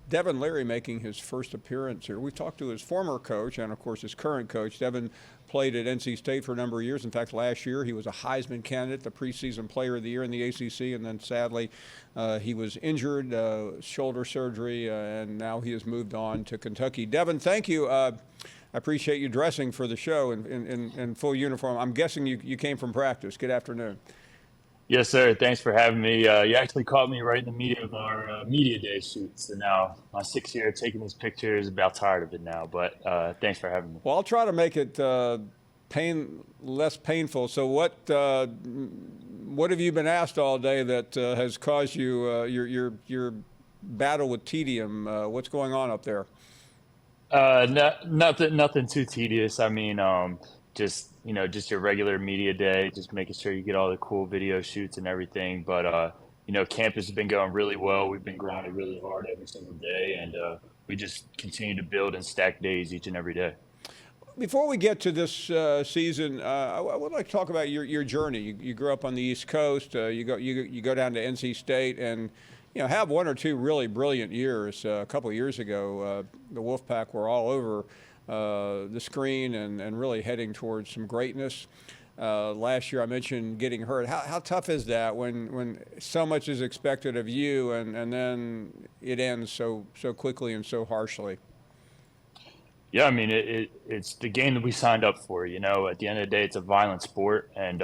Devin Leary making his first appearance here. We talked to his former coach and, of course, his current coach. Devin played at NC State for a number of years. In fact, last year he was a Heisman candidate, the preseason player of the year in the ACC, and then sadly he was injured, shoulder surgery, and now he has moved on to Kentucky. Devin, thank you. I appreciate you dressing for the show in full uniform. I'm guessing you came from practice. Good afternoon. Yes, sir. Thanks for having me. You actually caught me right in the media of our media day shoots. And now my 6th year taking these pictures, about tired of it now. But thanks for having me. Well, I'll try to make it less painful. So what have you been asked all day that has caused you your battle with tedium? What's going on up there? Nothing too tedious. I mean, just your regular media day, just making sure you get all the cool video shoots and everything. But campus has been going really well. We've been grinding really hard every single day, and we just continue to build and stack days each and every day. Before we get to this season, I would like to talk about your journey. You grew up on the East Coast. You go down to NC State and have one or two really brilliant years. A couple of years ago, the Wolfpack were all over the screen and really heading towards some greatness. Last year, I mentioned getting hurt. How tough is that when so much is expected of you and then it ends so quickly and so harshly? Yeah, I mean, it's the game that we signed up for. At the end of the day, it's a violent sport. And,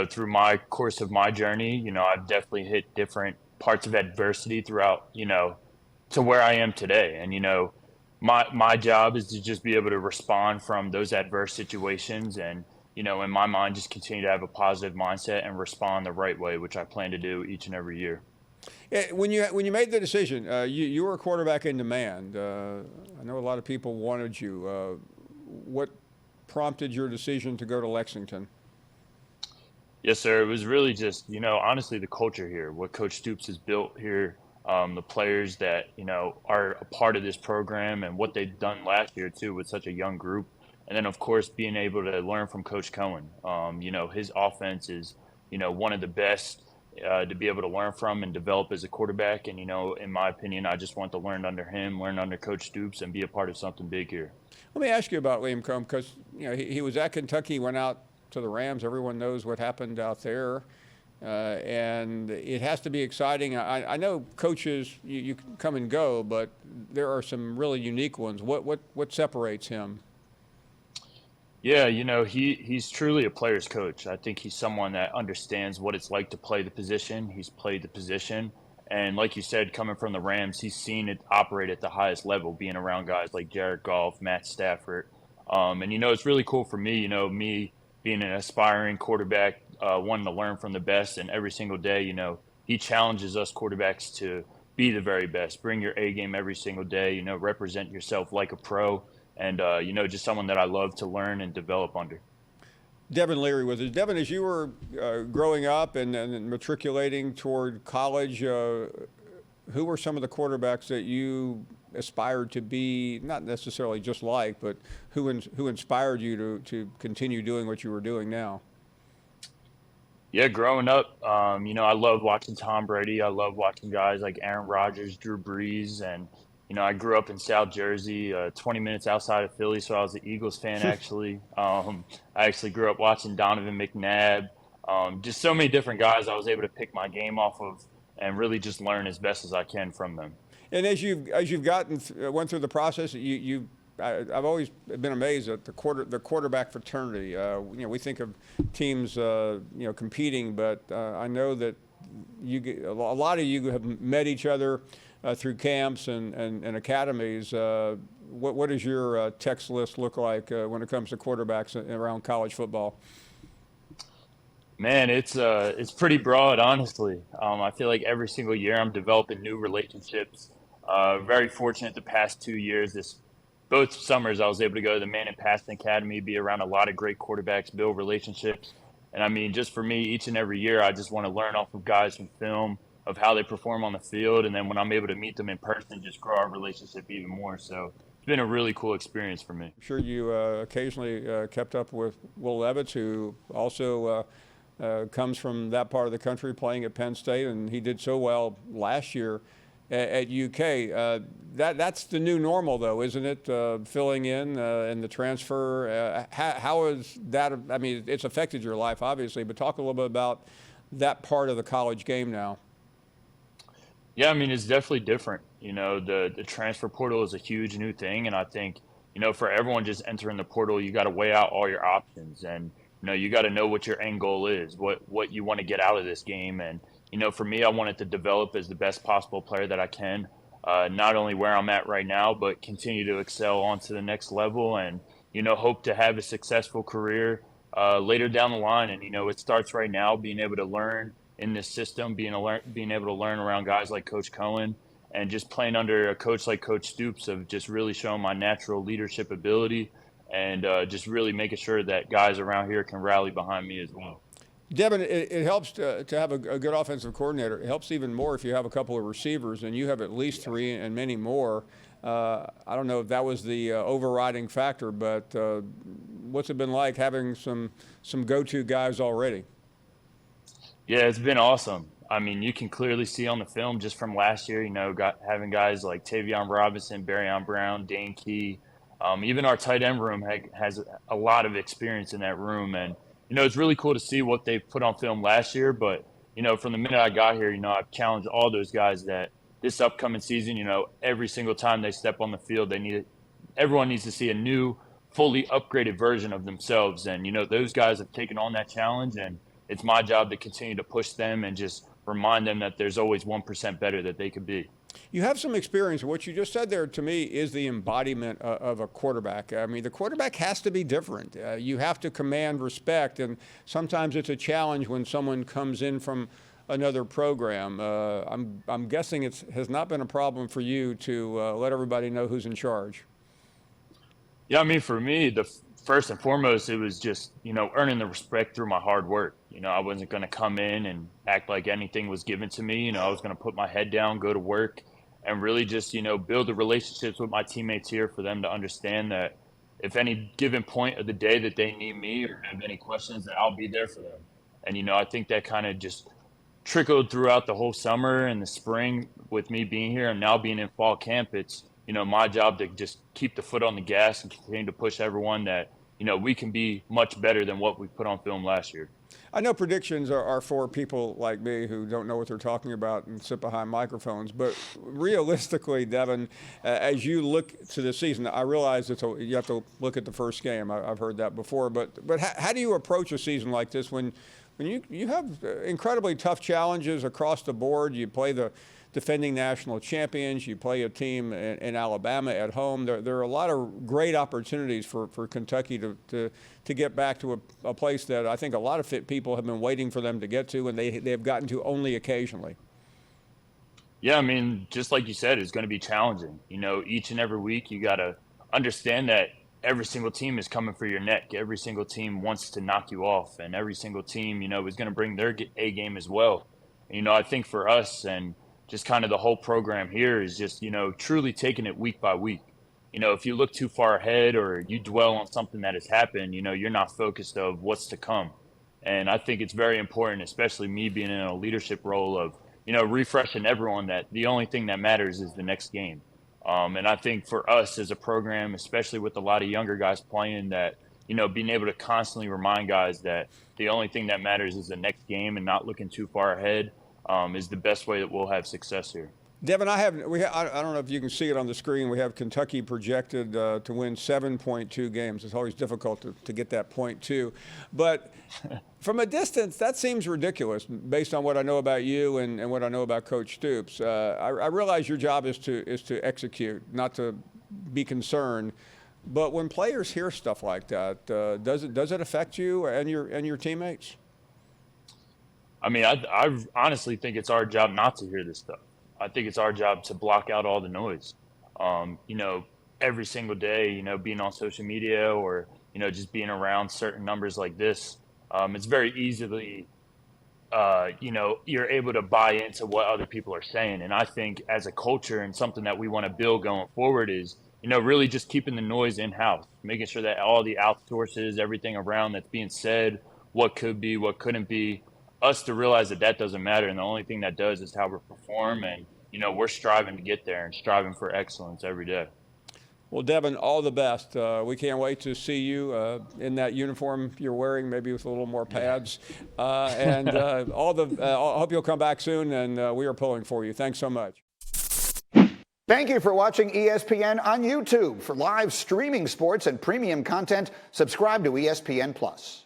through my course of my journey, I've definitely hit different parts of adversity throughout, to where I am today. And, my job is to just be able to respond from those adverse situations and, in my mind, just continue to have a positive mindset and respond the right way, which I plan to do each and every year. Yeah, when you made the decision, you were a quarterback in demand. I know a lot of people wanted you. What prompted your decision to go to Lexington? Yes, sir. It was really just, honestly, the culture here, what Coach Stoops has built here, the players that, are a part of this program and what they've done last year, too, with such a young group. And then, of course, being able to learn from Coach Cohen. His offense is, one of the best to be able to learn from and develop as a quarterback. And, in my opinion, I just want to learn under him, learn under Coach Stoops, and be a part of something big here. Let me ask you about Liam Cohen because, he was at Kentucky, went out to the Rams. Everyone knows what happened out there. And it has to be exciting. I know coaches, you can come and go, but there are some really unique ones. What separates him? Yeah, he's truly a player's coach. I think he's someone that understands what it's like to play the position. He's played the position. And like you said, coming from the Rams, he's seen it operate at the highest level, being around guys like Jared Goff, Matt Stafford. And, it's really cool for me, me being an aspiring quarterback, wanting to learn from the best. And every single day, he challenges us quarterbacks to be the very best, bring your A game every single day, represent yourself like a pro. And, just someone that I love to learn and develop under. Devin Leary with us. Devin, as you were growing up and matriculating toward college, who were some of the quarterbacks that you aspired to be, not necessarily just like, but who inspired you to continue doing what you were doing now? Yeah, growing up, I love watching Tom Brady. I love watching guys like Aaron Rodgers, Drew Brees, and I grew up in South Jersey, 20 minutes outside of Philly, so I was an Eagles fan, actually. I actually grew up watching Donovan McNabb. Just so many different guys I was able to pick my game off of and really just learn as best as I can from them. And as you've went through the process, I've always been amazed at the quarterback fraternity. We think of teams, competing, but I know that a lot of you have met each other through camps and academies. What does your text list look like when it comes to quarterbacks around college football? Man, it's pretty broad, honestly. I feel like every single year I'm developing new relationships. Very fortunate the past 2 years. Both summers I was able to go to the Man and Passing Academy, be around a lot of great quarterbacks, build relationships. And I mean, just for me, each and every year, I just want to learn off of guys from film, of how they perform on the field, and then when I'm able to meet them in person, just grow our relationship even more. So it's been a really cool experience for me. I'm sure you occasionally kept up with Will Levis, who also comes from that part of the country, playing at Penn State, and he did so well last year. at UK. That's the new normal, though, isn't it? Filling in and the transfer. How is that? I mean, it's affected your life, obviously, but talk a little bit about that part of the college game now. Yeah, I mean, it's definitely different. The transfer portal is a huge new thing, and I think, for everyone just entering the portal, you got to weigh out all your options, and you got to know what your end goal is, what you want to get out of this game, and for me, I wanted to develop as the best possible player that I can, not only where I'm at right now, but continue to excel on to the next level, and hope to have a successful career later down the line. And it starts right now, being able to learn in this system, being able to learn around guys like Coach Cohen, and just playing under a coach like Coach Stoops, of just really showing my natural leadership ability, and just really making sure that guys around here can rally behind me as well. Devin, it helps to have a good offensive coordinator. It helps even more if you have a couple of receivers, and you have at least three and many more. I don't know if that was the overriding factor, but what's it been like having some go-to guys already? Yeah, it's been awesome. I mean, you can clearly see on the film just from last year, having guys like Tavion Robinson, Barryon Brown, Dane Key, even our tight end room has a lot of experience in that room. And, it's really cool to see what they put on film last year. But, from the minute I got here, I've challenged all those guys that this upcoming season, every single time they step on the field, everyone needs to see a new, fully upgraded version of themselves. And, those guys have taken on that challenge, and it's my job to continue to push them and just remind them that there's always 1% better that they could be. You have some experience. What you just said there to me is the embodiment of a quarterback. I mean, the quarterback has to be different. You have to command respect, and sometimes it's a challenge when someone comes in from another program. I'm guessing it has not been a problem for you to let everybody know who's in charge. Yeah, I mean, for me, the first and foremost, it was just, earning the respect through my hard work. I wasn't going to come in and act like anything was given to me. I was going to put my head down, go to work, and really just, build the relationships with my teammates here for them to understand that if any given point of the day that they need me or have any questions, that I'll be there for them. And, I think that kind of just trickled throughout the whole summer and the spring with me being here, and now being in fall camp. It's, my job to just keep the foot on the gas and continue to push everyone that, we can be much better than what we put on film last year. I know predictions are for people like me who don't know what they're talking about and sit behind microphones, but realistically, Devin, as you look to the season, I realize you have to look at the first game. I've heard that before, but how do you approach a season like this when you have incredibly tough challenges across the board? You play the defending national champions. You play a team in Alabama at home. There are a lot of great opportunities for Kentucky to get back to a place that I think a lot of people have been waiting for them to get to, and they have gotten to only occasionally. Yeah, I mean, just like you said, it's going to be challenging. Each and every week you got to understand that every single team is coming for your neck. Every single team wants to knock you off, and every single team, is going to bring their A game as well. I think for us and just kind of the whole program here is just, truly taking it week by week. If you look too far ahead or you dwell on something that has happened, you're not focused of what's to come. And I think it's very important, especially me being in a leadership role of, refreshing everyone that the only thing that matters is the next game. And I think for us as a program, especially with a lot of younger guys playing, that, being able to constantly remind guys that the only thing that matters is the next game and not looking too far ahead is the best way that we'll have success here. Devin, I don't know if you can see it on the screen. We have Kentucky projected to win 7.2 games. It's always difficult to get that 0.2. But from a distance, that seems ridiculous based on what I know about you and what I know about Coach Stoops. I realize your job is to execute, not to be concerned. But when players hear stuff like that, does it affect you and your teammates? I mean, I honestly think it's our job not to hear this stuff. I think it's our job to block out all the noise. Every single day, being on social media or, just being around certain numbers like this, it's very easily, you're able to buy into what other people are saying. And I think as a culture and something that we want to build going forward is, really just keeping the noise in-house, making sure that all the outsources, everything around that's being said, what could be, what couldn't be, us to realize that doesn't matter. And the only thing that does is how we perform. And, we're striving to get there and striving for excellence every day. Well, Devin, all the best. We can't wait to see you in that uniform you're wearing, maybe with a little more pads. I hope you'll come back soon, and we are pulling for you. Thanks so much. Thank you for watching ESPN on YouTube. For live streaming sports and premium content, subscribe to ESPN+.